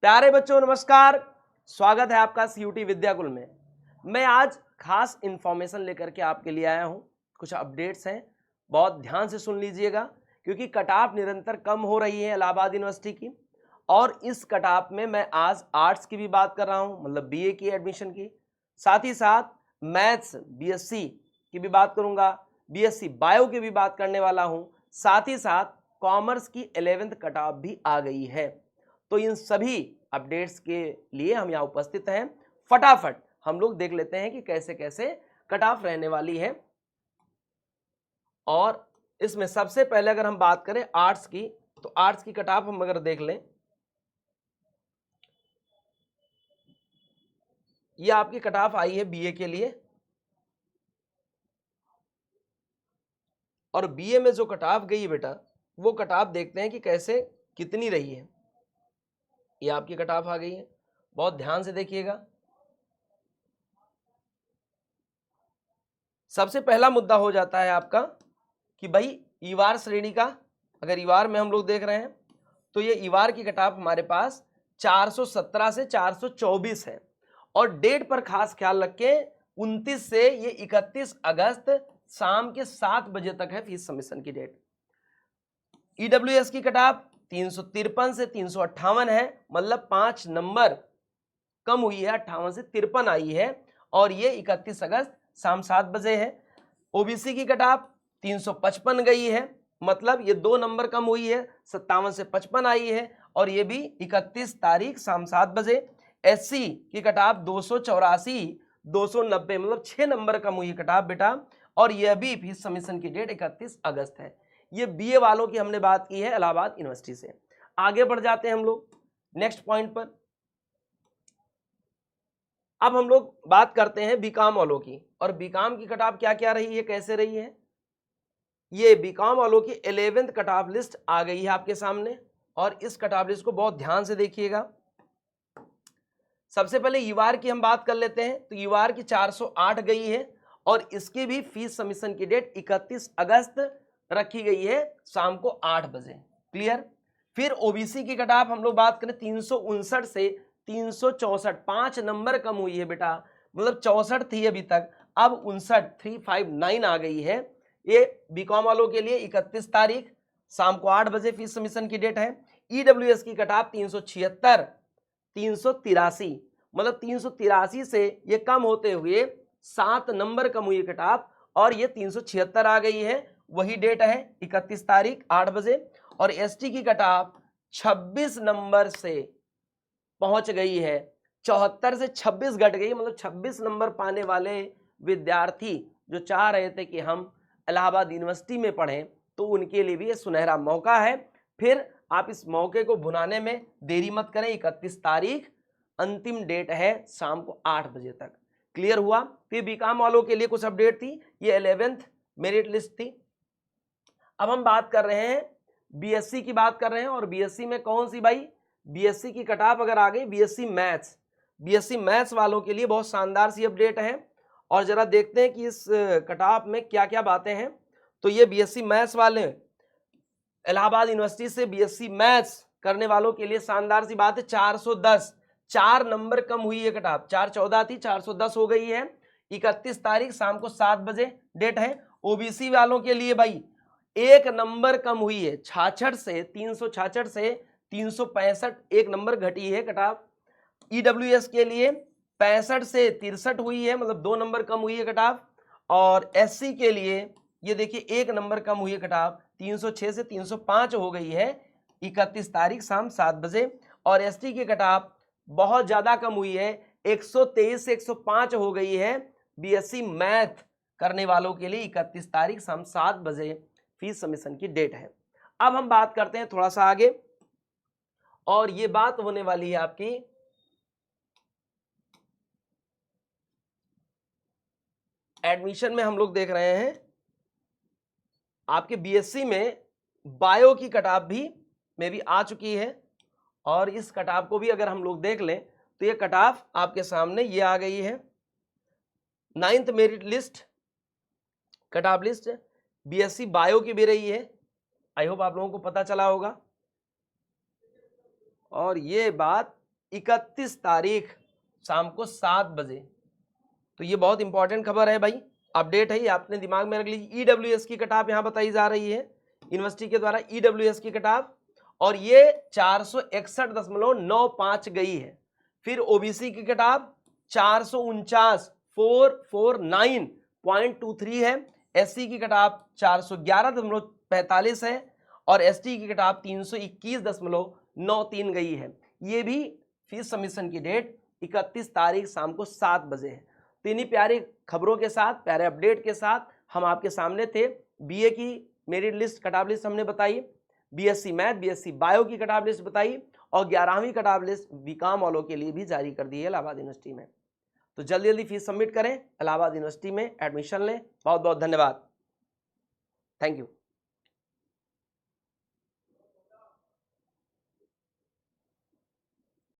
प्यारे बच्चों नमस्कार, स्वागत है आपका सीयूटी विद्याकुल में। मैं आज खास इंफॉर्मेशन लेकर के आपके लिए आया हूं। कुछ अपडेट्स हैं, बहुत ध्यान से सुन लीजिएगा क्योंकि कट ऑफ निरंतर कम हो रही है इलाहाबाद यूनिवर्सिटी की। और इस कट ऑफ में मैं आज आर्ट्स की भी बात कर रहा हूं, मतलब बीए की एडमिशन की, साथ ही साथ मैथ्स बीएससी की भी बात करूंगा, बीएससी बायो की भी बात करने वाला हूं, साथ ही साथ कॉमर्स की 11th कट ऑफ भी आ गई है। तो इन सभी अपडेट्स के लिए हम यहाँ उपस्थित हैं। फटाफट हम लोग देख लेते हैं कि कैसे कैसे कट ऑफ रहने वाली है। और इसमें सबसे पहले अगर हम बात करें आर्ट्स की, तो आर्ट्स की कट ऑफ हम अगर देख लें, ये आपकी कट ऑफ आई है बीए के लिए। और बीए में जो कट ऑफ गई है बेटा, वो कट ऑफ देखते हैं कि कैसे कितनी रही है। ये आपकी कट ऑफ आ गई है, बहुत ध्यान से देखिएगा। सबसे पहला मुद्दा हो जाता है आपका कि भाई ईवार श्रेणी का, अगर ईवार में हम लोग देख रहे हैं तो ये ईवार की कट ऑफ हमारे पास 417 से 424 है। और डेट पर खास ख्याल रखें, 29 से ये 31 अगस्त शाम के 7 बजे तक है फीस सबमिशन की डेट। ईडब्ल्यूएस की कट ऑफ 353 से 358 है, मतलब 5 नंबर कम हुई है, 58 से 53 आई है। और ये 31 अगस्त शाम 7 बजे है। ओबीसी की कट ऑफ 355 गई है, मतलब ये 2 नंबर कम हुई है, 57 से 55 आई है, और ये भी 31 तारीख शाम 7 बजे। एससी की कट ऑफ 284 290, मतलब 6 नंबर कम हुई है कट ऑफ बेटा। और यह भी फीस सबमिशन की डेट 31 अगस्त है। ये बीए वालों की हमने बात की है इलाहाबाद यूनिवर्सिटी से। आगे बढ़ जाते हैं हम लोग नेक्स्ट पॉइंट पर। अब हम लोग बात करते हैं बीकॉम वालों की, और बीकॉम की कट ऑफ क्या क्या रही है, कैसे रही है। ये बीकॉम वालों की 11th कट ऑफ लिस्ट आ गई है आपके सामने, और इस कट ऑफ लिस्ट को बहुत ध्यान से देखिएगा। सबसे पहले ईवार की हम बात कर लेते हैं, तो ईवार की 408 गई है, और इसकी भी फीस सबमिशन की डेट 31 अगस्त रखी गई है शाम को 8 बजे। क्लियर। फिर ओबीसी की कट ऑफ हम लोग बात करें 359 से 364, 5 नंबर कम हुई है बेटा, मतलब 64 थी अभी तक, अब 359 आ गई है। ये बीकॉम वालों के लिए 31 तारीख शाम को 8 बजे फीस सबमिशन की डेट है। ईडब्ल्यूएस की कट ऑफ 376 383, मतलब 383 से ये कम होते हुए 7 नंबर कम हुई कट ऑफ, और ये 376 आ गई है। वही डेट है 31 तारीख 8 बजे। और एसटी की कट ऑफ 26 नंबर से पहुंच गई है, 74 से 26 घट गई, मतलब 26 नंबर पाने वाले विद्यार्थी जो चाह रहे थे कि हम इलाहाबाद यूनिवर्सिटी में पढ़ें, तो उनके लिए भी ये सुनहरा मौका है। फिर आप इस मौके को भुनाने में देरी मत करें। 31 तारीख अंतिम डेट है शाम को 8 बजे तक। क्लियर हुआ। फिर बीकॉम वालों के लिए कुछ अपडेट थी, ये 11th मेरिट लिस्ट थी। अब हम बात कर रहे हैं बीएससी की बात कर रहे हैं, और बीएससी में कौन सी भाई, बीएससी की कट ऑफ अगर आ गई बीएससी मैथ्स, बीएससी मैथ्स वालों के लिए बहुत शानदार सी अपडेट है। और जरा देखते हैं कि इस कट ऑफ में क्या क्या बातें हैं। तो ये बीएससी मैथ्स वाले इलाहाबाद यूनिवर्सिटी से बीएससी मैथ्स करने वालों के लिए शानदार सी बात है, 410, 4 नंबर कम हुई है कट ऑफ, 414 थी 410 हो गई है। 31 तारीख शाम को 7 बजे डेट है। ओबीसी वालों के लिए भाई 1 नंबर कम हुई है, 66 से 366 से 365, 1 नंबर घटी है कट ऑफ। ईडब्ल्यूएस के लिए 65 से 63 हुई है, मतलब 2 नंबर कम हुई है कट ऑफ। और एससी के लिए ये देखिए 1 नंबर कम हुई है कट ऑफ, 306 से 305 हो गई है 31 तारीख शाम 7 बजे। और एसटी की कट ऑफ बहुत ज्यादा कम हुई है, 123 से 105 हो गई है बीएससी मैथ करने वालों के लिए 31 तारीख शाम 7 बजे फीस सबमिशन की डेट है। अब हम बात करते हैं थोड़ा सा आगे, और ये बात होने वाली है आपकी एडमिशन में। हम लोग देख रहे हैं आपके बीएससी में बायो की कट ऑफ भी आ चुकी है, और इस कट ऑफ को भी अगर हम लोग देख लें तो ये कट ऑफ आपके सामने ये आ गई है। 9th merit list cut off list BSc bio की भी रही है। आई होप आप लोगों को पता चला होगा। और ये बात 31 तारीख शाम को 7 बजे। तो ये बहुत इंपॉर्टेंट खबर है भाई, अपडेट है, ये आपने दिमाग में रख लीजिए। ईडब्ल्यूएस की कटाप यहाँ बताई जा रही है यूनिवर्सिटी के द्वारा, ईडब्ल्यूएस की कटाप, और ये 461.95 गई है। फिर ओबीसी की कटाप 449.23 है। एससी की कटाप 411.45 है और एसटी की कटाप 321.93 गई है। ये भी फीस सबमिशन की डेट 31 तारीख शाम को 7 बजे है। तो इन्हीं प्यारी खबरों के साथ, प्यारे अपडेट के साथ हम आपके सामने थे। बीए की मेरिट लिस्ट, कटाप लिस्ट हमने बताई, बीएससी मैथ, बीएससी बायो की कटाप लिस्ट बताई, और 11वीं कटाप लिस्ट बीकॉम वालों के लिए भी जारी कर दी है इलाहाबाद यूनिवर्सिटी में। तो जल्दी जल्दी फीस सबमिट करें, इलाहाबाद यूनिवर्सिटी में एडमिशन लें। बहुत बहुत धन्यवाद, थैंक यू।